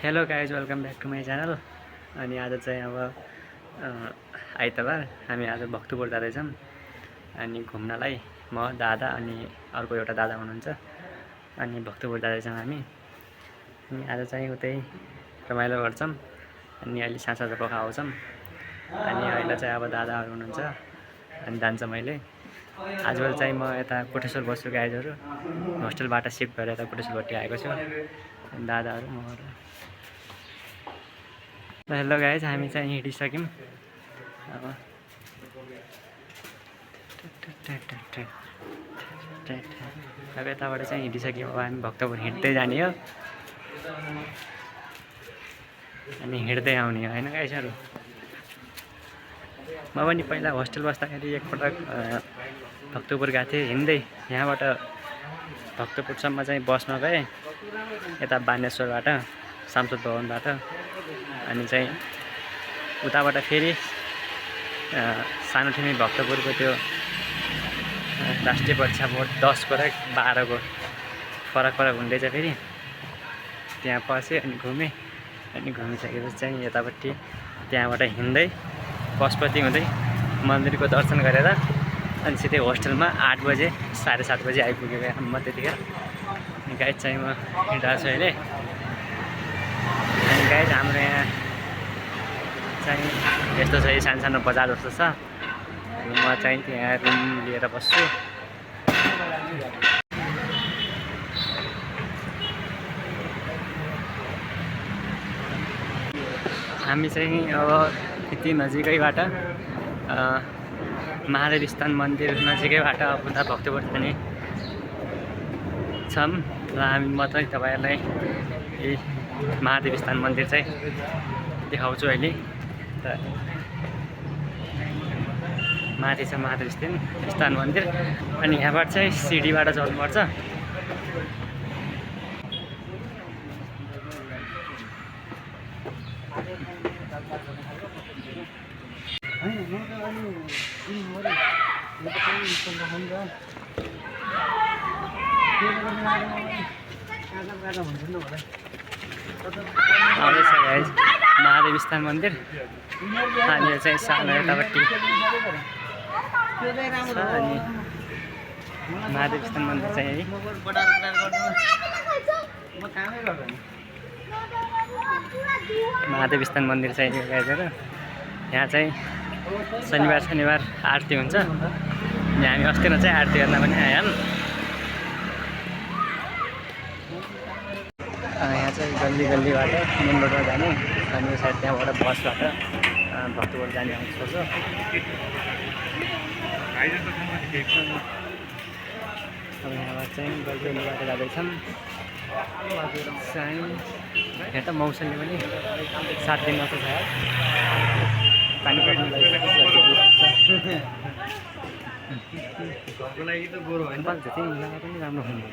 Hello guys, welcome back to my channel. अनि आज चाहिँ अब आइतबार हामी आज भक्तपुर जाँदैछौँ अनि घुम्नलाई। म दादा अनि अर्को एउटा दादा हुनुहुन्छ अनि भक्तपुर जाँदैछौँ हामी। अनि आज चाहिँ उतै रमाइलो गर्छौँ अनि अहिले साँझ पख आउँछौँ। अनि अहिले चाहिँ अब दादाहरू हुनुहुन्छ अनि जान्छ। मैले आजकल चाहिँ म यता कोटेश्वर बस्छु गाइजहरू। होस्टेलबाट सिफ्ट गरेर यता कोटेश्वरपट्टि आएको छु। दादाहरू म। हेलो गाइज, हामी चाहिँ हिँडिसक्यौँ। अब यताबाट चाहिँ हिँडिसक्यौँ। अब हामी भक्तपुर हिँड्दै जाने हो अनि हिँड्दै आउने हो होइन गाइजहरू। म पनि पहिला होस्टेल बस्दाखेरि एकपटक भक्तपुर गएको थिएँ हिँड्दै। यहाँबाट भक्तपुरसम्म चाहिँ बसमा गएँ, यता बानेश्वरबाट सांसद भवनबाट। अनि चाहिँ उताबाट फेरि सानोठिनै भक्तपुरको त्यो राष्ट्रिय परीक्षा बोर्ड 10 को र 12 को फरक हुँदैछ। फेरि त्यहाँ पसेँ अनि घुमेँ। अनि घुमिसकेपछि चाहिँ यतापट्टि त्यहाँबाट हिँड्दै पशुपति हुँदै मन्दिरको दर्शन गरेर अनि सिधै होस्टेलमा 8 बजे 7:30 बजे आइपुगेको म त्यतिखेर। अनि गाइज चाहिँ म हिँडिरहेको छु अहिले। अनि गाइज हाम्रो यहाँ चाहिँ यस्तो छ, सानो बजार जस्तो छ। अनि म चाहिँ त्यहाँ रुम लिएर बस्छु। हामी चाहिँ अब यति नजिकैबाट महादेव स्थान मन्दिर नजिकैबाट उता भक्तपुर जाने छौँ र हामी म चाहिँ तपाईँहरूलाई यही महादेव स्थान मन्दिर चाहिँ देखाउँछु अहिले। माथि छ महादेव स्थान मन्दिर अनि यहाँबाट चाहिँ सिडीबाट चढ्नुपर्छ। महादेव स्थान मन्दिर अनि यो चाहिँ सानो यतापट्टि छ। अनि महादेव स्थान मन्दिर चाहिँ है महादेव स्थान मन्दिर चाहिँ गाइजहरू। यहाँ चाहिँ शनिबार आरती हुन्छ। अनि हामी अस्ति न चाहिँ आरती गर्न पनि आयौँ। यहाँ चाहिँ गल्लीबाट मेन रोडमा जाने अनि यो साइड त्यहाँबाट बसबाट भक्तपुर जाने आउँछ। अब यहाँबाट चाहिँ गल्लीबाट जाँदैछौँ। यहाँ त मौसमले पनि साथ दिन जस्तो छ। पानी पर्नु पनि राम्रो हुने।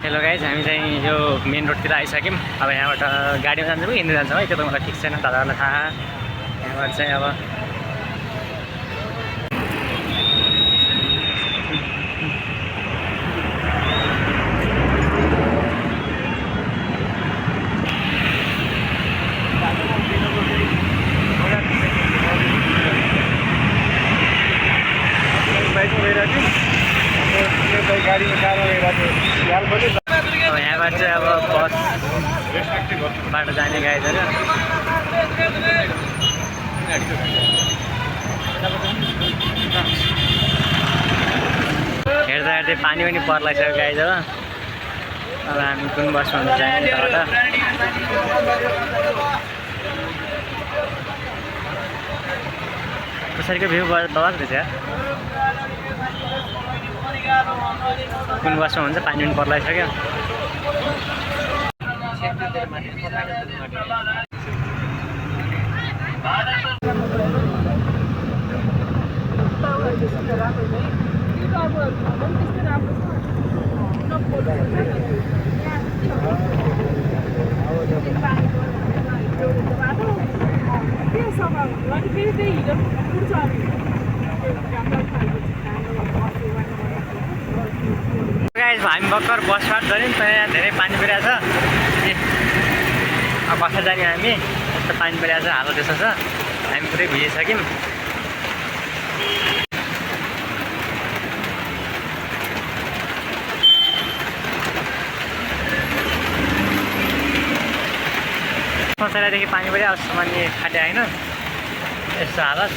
हेलो गाइज, हामी चाहिँ यो मेन रोडतिर आइसक्यौँ। अब यहाँबाट गाडीमा जान्छौँ कि हिँड्दै जान्छौँ है, त्यो त मलाई ठिक छैन, दादाहरूलाई थाहा। यहाँबाट चाहिँ अब यहाँबाट चाहिँ अब बसबाट जाने गाइजहरू। हेर्दा हेर्दै पानी पनि पर्लाइसक्यो गाइजहरू। अब हामी कुन बसमा जाने यताबाट। कसरीको भ्यू बस रहेछ यार। कुन बसमा हुन्छ, पानी पनि पर्लाइसक्यो। हामी भर्खर बसबाट गऱ्यौँ नि त, यहाँ धेरै पानी परिरहेछ। अब कसरी जाने हामी? यस्तो पानी परिरहेछ, हालत त्यस्तो छ, हामी पुरै भिजिसक्यौँ। शौचालयदेखि पानी पऱ्यो, अब सामान्य खाटे होइन, यस्तो हालत।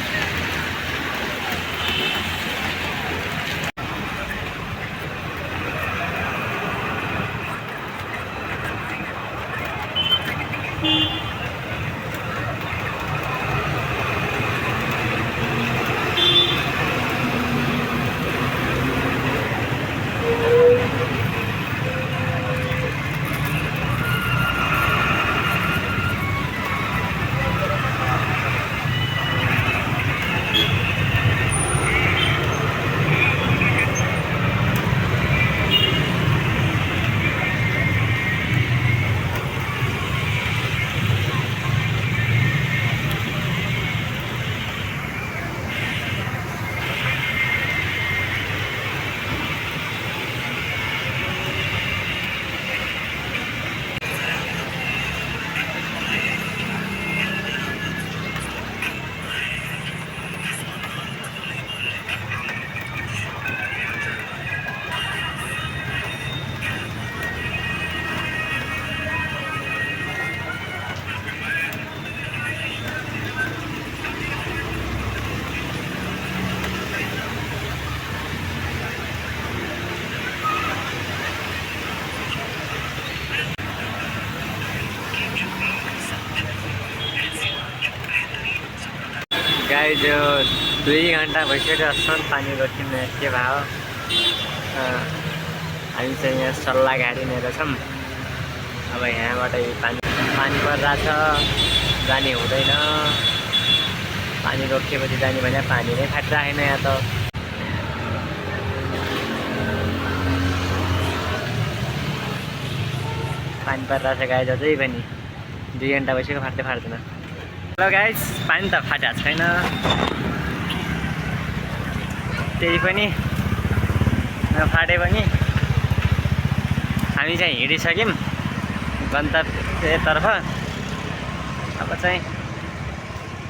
गाई जो 2 घन्टा भइसक्यो जसम्म पानी रोकिने के भयो। हामी चाहिँ यहाँ सल्लाह गाडी लिएर छौँ। अब यहाँबाट पानी परिरहेछ, जाने हुँदैन। पानी रोकिएपछि जाने भने पानी नै फाटिरहेन यहाँ त। पानी परिरहेछ गाई अझै पनि 2 घन्टा भइसक्यो, फाट्दैन। हेलो गाइस, पानी त फाटेको छैन, त्यही पनि नफाटे पनि हामी चाहिँ हिँडिसक्यौँ गन्तव्यतर्फ। अब चाहिँ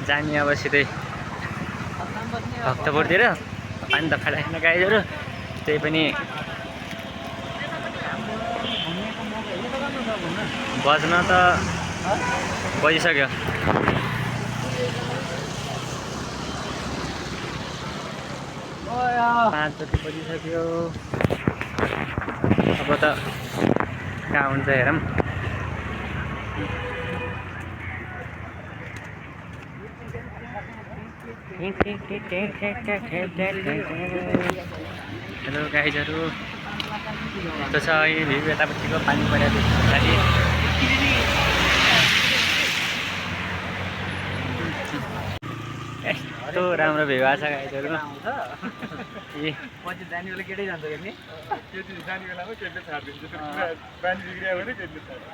जाने अब सिधै भक्तपुरतिर। पानी त फाटेको छैन गाइजहरू, त्यही पनि बज्न त बजिसक्यो। 5 जति बजिसक्यो। अब त कहाँ हुन्छ हेरौँ। हेलो गाइजहरू, यस्तो छ भ्यू यतापट्टिको पानी परेको पछाडि। यस्तो राम्रो भ्यू आएको छ गाइजहरू। पछि जाने बेला केटै जान्छ कि जाने बेलामा केटले छाडिदिन्छ, पानी बिग्रियो भने केटले छाड्छ।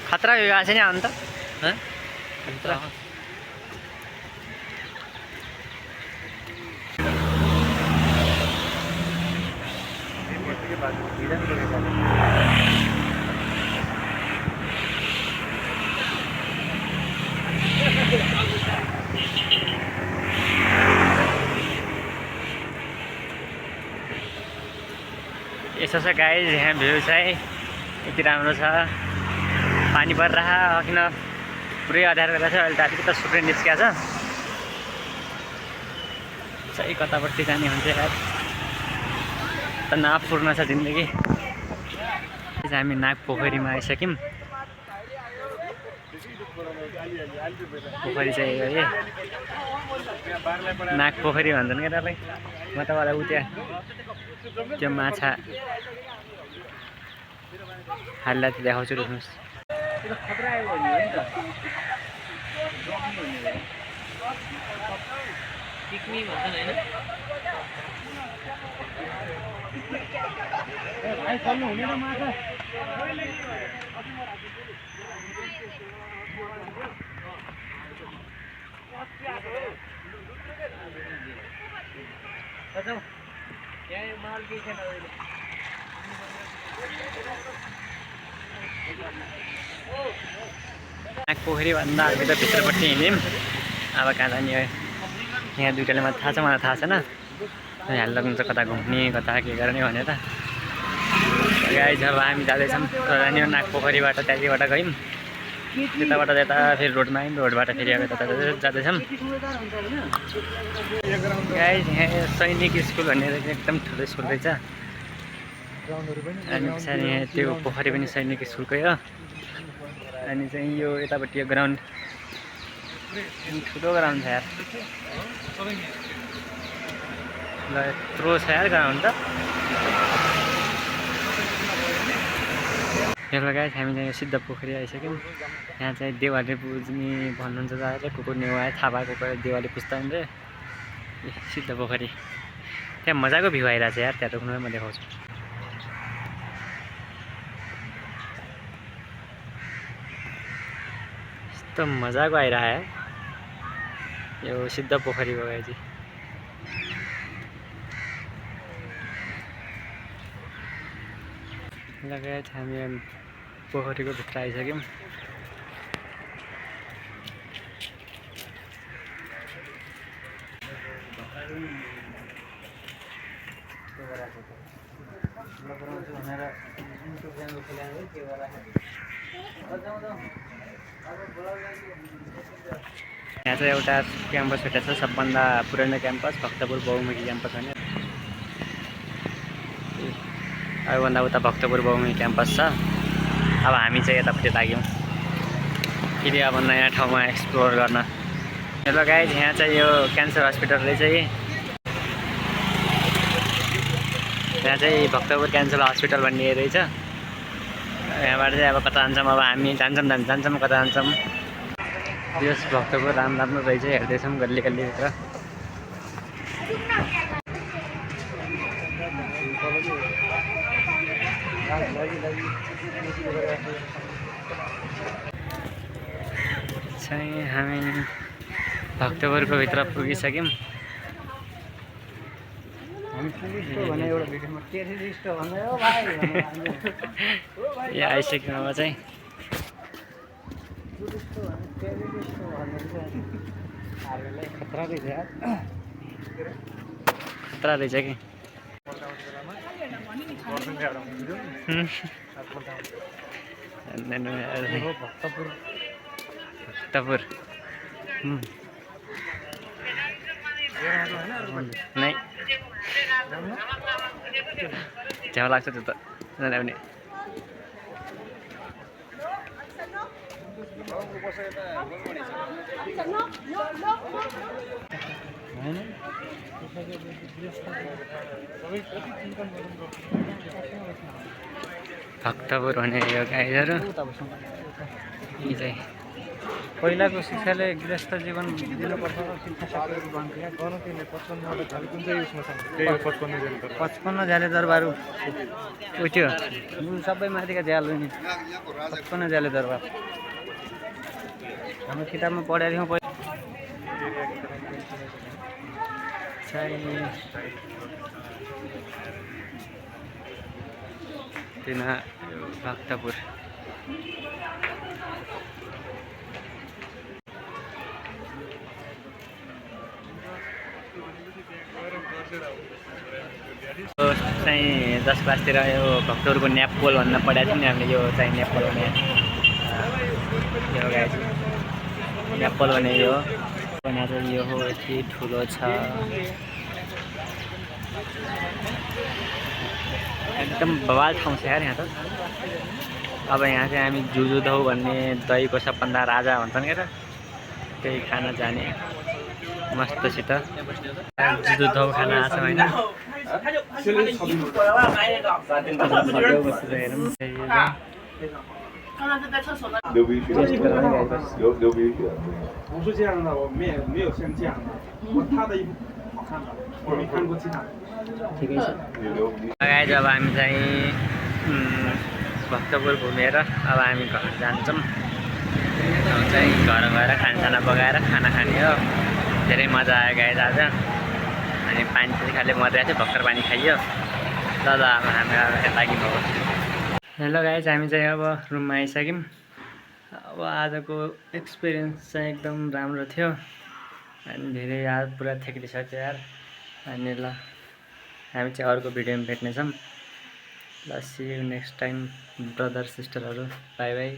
खतरा भ्यू आएको छ नि अन्त। खतरा यसो छ गाइज, यहाँ भ्यू चाहिँ यति राम्रो छ। पानी परिरहेको किन पुरै अँध्यारो गरेको छ। अहिले त अलिकति सूर्य निस्किएको छ। चाहिँ कतापट्टि जाने हुन्छ यार, त नाप पूर्ण छ जिन्दगी। हामी नाग पोखरीमा आइसक्यौँ। पोखरी चाहिँ है नाग पोखरी भन्छन् क्या तपाईँ। म तपाईँलाई उ त्यहाँ त्यो माछा हाल्दा देखाउँछु, रोक्नुहोस्। पोखरीभन्दा अलिकति भित्रपट्टि हिँड्यौँ। अब कहाँ जाने हो यहाँ दुइटाले मलाई थाहा छ, मलाई थाहा छैन। यहाँ लग्नुहुन्छ कता घुम्ने कता के गर्ने भनेर। गाइस अब हामी जाँदैछौँ जाने नाग पोखरीबाट त्यहाँबाट गयौँ, त्यताबाट त्यता फेरि रोडमा आयौँ, रोडबाट फेरि अब त्यता जाँदैछौँ। गाइस यहाँ सैनिक स्कुल भनेर एकदम ठुलो स्कुल रहेछ। अनि पछाडि यहाँ त्यो पोखरी पनि सैनिक स्कुलकै हो। अनि चाहिँ यो यतापट्टि यो ग्राउन्ड ठुलो ग्राउन्ड छ यार, ल यत्रो छ यार ग्राउन्ड त। हेलो गाइस हामी चाहिँ सिद्ध पोखरी आइसक्यौँ। यहाँ चाहिँ देवाली पुज्ने भन्नुहुन्छ दादाले, कुकुर नेवाए थाहा भएको कोही देवाली पुज्दा रे। सिद्ध पोखरी त्यहाँ मजाको भ्यू आइरहेको छ यार, त्यहाँ रोक्नुलाई म देखाउँछु। यस्तो मजाको आइरहेको है यो सिद्ध पोखरी हो गाइस। लगायत हामी पोखरीको भित्र आइसक्यौँ। यहाँ चाहिँ एउटा क्याम्पस भेटेको छ, सबभन्दा पुरानो क्याम्पस भक्तपुर बहुमुखी क्याम्पस होइन। अबभन्दा उता भक्तपुर बहुमुखी क्याम्पस छ। अब हामी चाहिँ यतापट्टि लाग्यौँ फेरि अब नयाँ ठाउँमा एक्सप्लोर गर्न। हेलो गाइस यहाँ चाहिँ यो क्यान्सर हस्पिटल रहेछ। यहाँ चाहिँ भक्तपुर क्यान्सर हस्पिटल भन्ने रहेछ। यहाँबाट चाहिँ अब कता जान्छौँ, अब हामी जान्छौँ कता जान्छौँ। यस भक्तपुर राम्रो रहेछ, हेर्दैछौँ गल्ली गल्लीभित्र। चाहिँ हामी भक्तपुरको भित्र पुगिसक्यौँ। यहाँ आइसक्यौँ अब चाहिँ। खतरा रहेछ कि भक्तपुर नै झ्याउ लाग्छ त्यो त नल्याउने। भक्तपुर भने यो गाईहरू यी चाहिँ पहिलाको शिक्षाले गृहस्थ जीवन दिनुपर्छ र शिक्षा साथीहरू भन्थ्यो गर्न त्यसले 55 झाले कुन चाहिँ उसमा छ त्यही 55 झाले दरबार उठ्यो सबै माथिका झ्याल हो नि 55 झाले दरबार हाम्रो किताबमा पढेको थियौँ। तिन भक्तपुर चाहिँ 10 क्लासतिर यो भक्तपुरको न्यापपोल भन्न पढाएको थियो नि हामीले। यो चाहिँ न्यापपोल भने यो गाइस न्यापपोल भने यो भने चाहिँ यो हो, यति ठुलो छ एकदम बवाल ठाउँ छ यार यहाँ त। अब यहाँ चाहिँ हामी जुजुधौ भन्ने दहीको सबभन्दा राजा भन्छन् क्या त, त्यही खान जाने मस्तसित जुजुधौ खान आएको छ होइन। ठिकै छ गाइज। अब हामी चाहिँ भक्तपुर घुमेर अब हामी घर जान्छौँ। अब चाहिँ घर गएर खानासाना पकाएर खाना खाने हो। धेरै मजा आयो गाइज आज। अनि पानी पनि खाले मजा थियो, भर्खर पानी खाइयो। ल अब हामी लागि भयो। हेलो गाइज, हामी चाहिँ अब रुममा आइसक्यौँ। अब आजको एक्सपिरियन्स चाहिँ एकदम राम्रो थियो अनि धेरै यार पुरा थेक्लिसक्यो यार। अनि ल हामी चाहिँ अर्को भिडियोमा भेट्नेछौँ। ल see you next time brother सिस्टरहरू, बाई बाई।